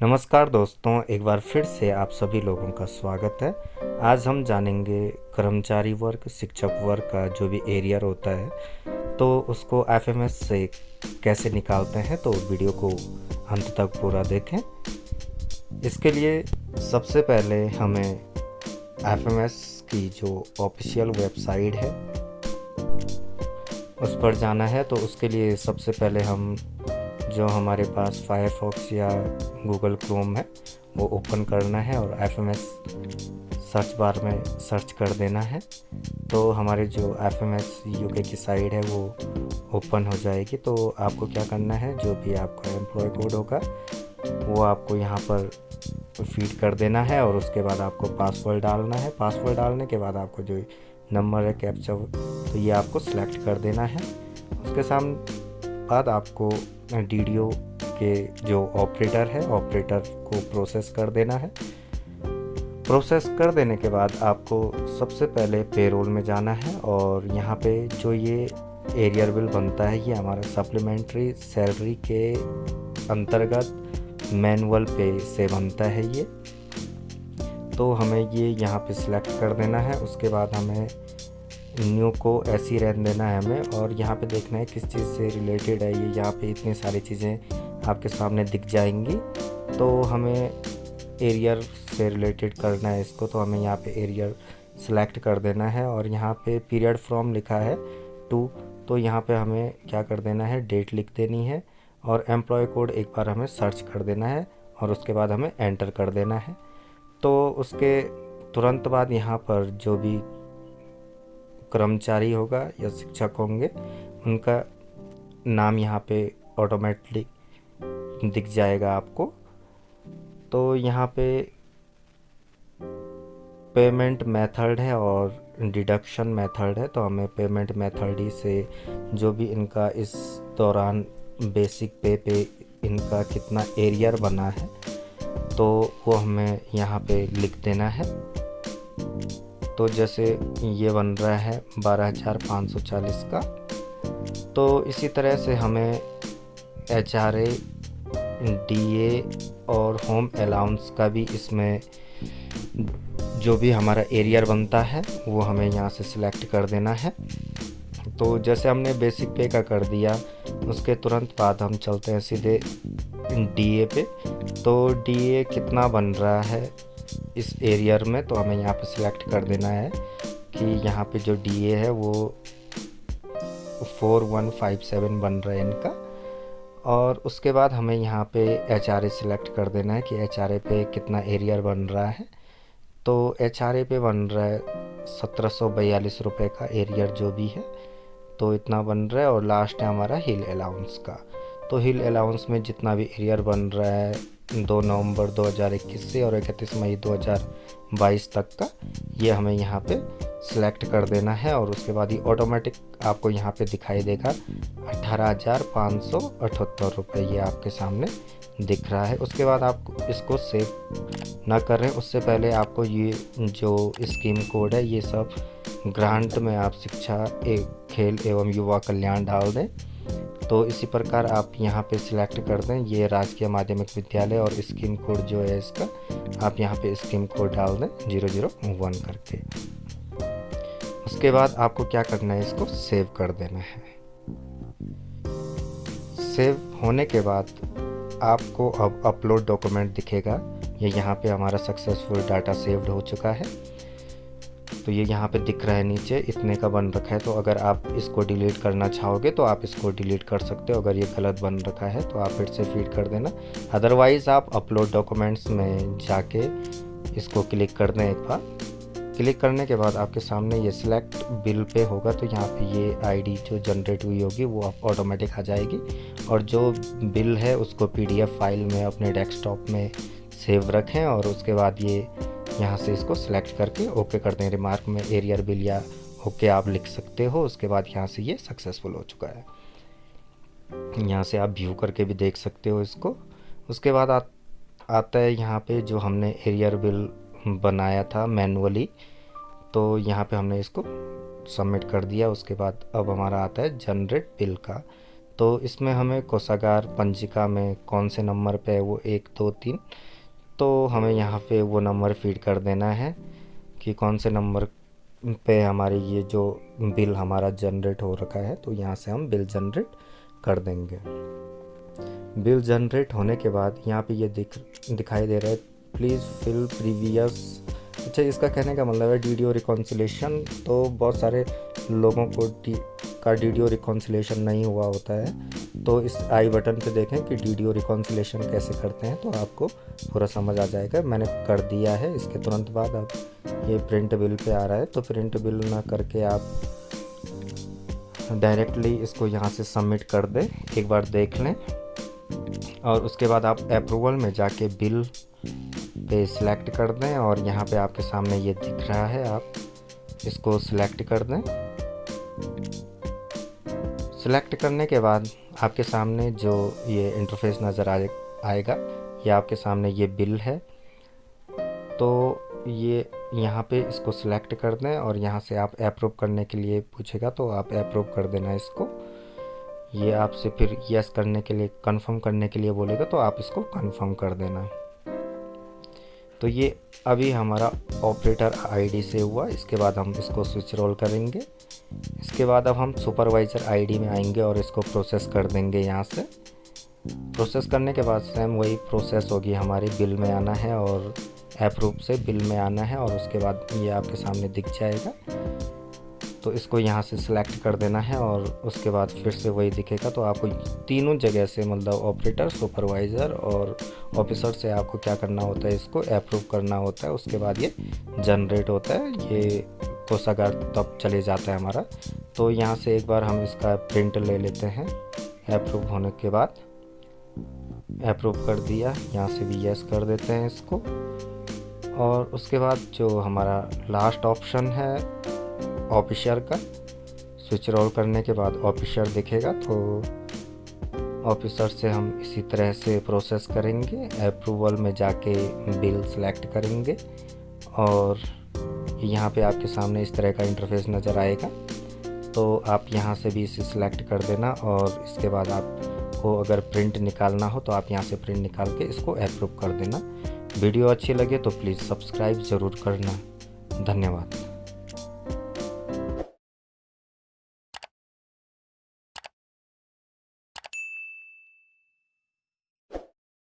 नमस्कार दोस्तों, एक बार फिर से आप सभी लोगों का स्वागत है। आज हम जानेंगे कर्मचारी वर्ग, शिक्षक वर्ग का जो भी एरियर होता है तो उसको एफएमएस से कैसे निकालते हैं। तो वीडियो को अंत तक पूरा देखें। इसके लिए सबसे पहले हमें एफएमएस की जो ऑफिशियल वेबसाइट है उस पर जाना है। तो उसके लिए सबसे पहले हम जो हमारे पास फायरफॉक्स या गूगल क्रोम है वो ओपन करना है और एफएमएस सर्च बार में सर्च कर देना है। तो हमारे जो एफएमएस यूके की साइट है वो ओपन हो जाएगी। तो आपको क्या करना है, जो भी आपका एम्प्लॉय कोड होगा वो आपको यहाँ पर फीड कर देना है और उसके बाद आपको पासवर्ड डालना है। पासवर्ड डालने के बाद आपको जो नंबर है कैप्चा तो ये आपको सेलेक्ट कर देना है। उसके बाद आपको डीडीओ के जो ऑपरेटर है ऑपरेटर को प्रोसेस कर देना है। प्रोसेस कर देने के बाद आपको सबसे पहले पेरोल में जाना है और यहाँ पे जो ये एरियर बिल बनता है ये हमारा सप्लीमेंट्री सैलरी के अंतर्गत मैनुअल पे से बनता है ये। तो हमें ये यहाँ पे सिलेक्ट कर देना है। उसके बाद हमें न्यू को ऐसी रहने देना है हमें, और यहाँ पे देखना है किस चीज़ से रिलेटेड है ये। यहाँ पे इतनी सारी चीज़ें आपके सामने दिख जाएंगी। तो हमें एरियर से रिलेटेड करना है इसको, तो हमें यहाँ पे एरियर सेलेक्ट कर देना है और यहाँ पे पीरियड फ्रॉम लिखा है टू, तो यहाँ पे हमें क्या कर देना है, डेट लिख देनी है और एम्प्लॉय कोड एक बार हमें सर्च कर देना है और उसके बाद हमें एंटर कर देना है। तो उसके तुरंत बाद यहाँ पर जो भी कर्मचारी होगा या शिक्षक होंगे उनका नाम यहाँ पे ऑटोमेटिकली दिख जाएगा आपको। तो यहाँ पे पेमेंट मेथड है और डिडक्शन मेथड है। तो हमें पेमेंट मेथड ही से जो भी इनका इस दौरान बेसिक पे इनका कितना एरियर बना है तो वो हमें यहाँ पे लिख देना है। तो जैसे ये बन रहा है 12,540 का। तो इसी तरह से हमें HRA, DA और होम अलाउंस का भी इसमें जो भी हमारा एरियर बनता है वो हमें यहाँ से सिलेक्ट कर देना है। तो जैसे हमने बेसिक पे का कर दिया, उसके तुरंत बाद हम चलते हैं सीधे DA पे। तो DA कितना बन रहा है इस एरियर में, तो हमें यहाँ पे सिलेक्ट कर देना है कि यहाँ पे जो DA है वो 4157 बन रहा है इनका। और उसके बाद हमें यहाँ पे HRA सिलेक्ट कर देना है कि HRA पे कितना एरियर बन रहा है। तो HRA पे बन रहा है 1742 रुपये का एरियर जो भी है, तो इतना बन रहा है। और लास्ट है हमारा हिल अलाउंस का। तो हिल अलाउंस में जितना भी एरियर बन रहा है 2 नवंबर 2021 से और 31 मई 2022 तक का, ये हमें यहाँ पे सिलेक्ट कर देना है। और उसके बाद ये ऑटोमेटिक आपको यहाँ पे दिखाई देगा 18,578 रुपये ये आपके सामने दिख रहा है। उसके बाद आप इसको सेव ना करें उससे पहले आपको ये जो स्कीम कोड है ये सब ग्रांट में आप शिक्षा खेल एवं युवा कल्याण डाल दें। तो इसी प्रकार आप यहाँ पे सिलेक्ट कर दें ये राजकीय माध्यमिक विद्यालय और स्कीम कोड जो है इसका आप यहाँ पे स्कीम कोड डाल दें 001 करके। उसके बाद आपको क्या करना है, इसको सेव कर देना है। सेव होने के बाद आपको अब अपलोड डॉक्यूमेंट दिखेगा। ये यहाँ पे हमारा सक्सेसफुल डाटा सेव्ड हो चुका है। तो ये यहाँ पे दिख रहा है नीचे इतने का बन रखा है। तो अगर आप इसको डिलीट करना चाहोगे तो आप इसको डिलीट कर सकते हो। अगर ये गलत बन रखा है तो आप फिर से फीड कर देना। अदरवाइज़ आप अपलोड डॉक्यूमेंट्स में जाके इसको क्लिक कर दें एक बार। क्लिक करने के बाद आपके सामने ये सिलेक्ट बिल पे होगा, तो यहाँ पे ये आईडी जो जनरेट हुई होगी वो आप ऑटोमेटिक आ जाएगी। और जो बिल है उसको PDF फाइल में अपने डेस्कटॉप में सेव रखें और उसके बाद ये यहाँ से इसको सिलेक्ट करके ओके कर दें। रिमार्क में एरियर बिल या ओके आप लिख सकते हो। उसके बाद यहाँ से ये सक्सेसफुल हो चुका है। यहाँ से आप व्यू करके भी देख सकते हो इसको। उसके बाद आता है यहाँ पे जो हमने एरियर बिल बनाया था मैनुअली, तो यहाँ पे हमने इसको सबमिट कर दिया। उसके बाद अब हमारा आता है जनरेट बिल का। तो इसमें हमें कोषागार पंजिका में कौन से नंबर पे है, वो 1 2 3, तो हमें यहाँ पे वो नंबर फीड कर देना है कि कौन से नंबर पे हमारी ये जो बिल हमारा जनरेट हो रखा है। तो यहाँ से हम बिल जनरेट कर देंगे। बिल जनरेट होने के बाद यहाँ पे ये दिखाई दे रहा है प्लीज़ फिल प्रीवियस। अच्छा, इसका कहने का मतलब है वीडियो रिकॉन्सिलेशन। तो बहुत सारे लोगों को वीडियो रिकॉन्सिलेशन नहीं हुआ होता है, तो इस आई बटन पे देखें कि वीडियो रिकॉन्सिलेशन कैसे करते हैं, तो आपको पूरा समझ आ जाएगा। मैंने कर दिया है। इसके तुरंत बाद अब ये प्रिंट बिल पे आ रहा है, तो प्रिंट बिल ना करके आप डायरेक्टली इसको यहाँ से सबमिट कर दें, एक बार देख लें। और उसके बाद आप अप्रूवल में जाके बिल पे सिलेक्ट कर दें, और यहाँ पे आपके सामने ये दिख रहा है, आप इसको सिलेक्ट कर दें। सिलेक्ट करने के बाद आपके सामने जो ये इंटरफेस नज़र आएगा, ये आपके सामने ये बिल है। तो ये यहाँ पे इसको सिलेक्ट कर दें, और यहाँ से आप अप्रूव करने के लिए पूछेगा, तो आप अप्रूव कर देना इसको। ये आपसे फिर यस करने के लिए, कंफर्म करने के लिए बोलेगा, तो आप इसको कंफर्म कर देना। तो ये अभी हमारा ऑपरेटर आईडी से हुआ। इसके बाद हम इसको स्विच रोल करेंगे। इसके बाद अब हम सुपरवाइज़र आईडी में आएंगे और इसको प्रोसेस कर देंगे। यहाँ से प्रोसेस करने के बाद सेम वही प्रोसेस होगी, हमारी बिल में आना है और अप्रूव से बिल में आना है, और उसके बाद ये आपके सामने दिख जाएगा। तो इसको यहाँ से सिलेक्ट कर देना है, और उसके बाद फिर से वही दिखेगा। तो आपको तीनों जगह से, मतलब ऑपरेटर, सुपरवाइज़र और ऑफिसर से आपको क्या करना होता है, इसको अप्रूव करना होता है। उसके बाद ये जनरेट होता है, ये कोषागार तब चले जाता है हमारा। तो यहाँ से एक बार हम इसका प्रिंट ले लेते हैं। अप्रूव होने के बाद अप्रूव कर दिया, यहाँ से भी यस कर देते हैं इसको। और उसके बाद जो हमारा लास्ट ऑप्शन है ऑफिसर का, स्विच रोल करने के बाद ऑफिसर दिखेगा, तो ऑफिसर से हम इसी तरह से प्रोसेस करेंगे। अप्रूवल में जाके बिल सेलेक्ट करेंगे, और यहाँ पे आपके सामने इस तरह का इंटरफेस नज़र आएगा। तो आप यहाँ से भी इसे सिलेक्ट कर देना, और इसके बाद आपको अगर प्रिंट निकालना हो तो आप यहाँ से प्रिंट निकाल के इसको अप्रूव कर देना। वीडियो अच्छी लगे तो प्लीज़ सब्सक्राइब ज़रूर करना। धन्यवाद।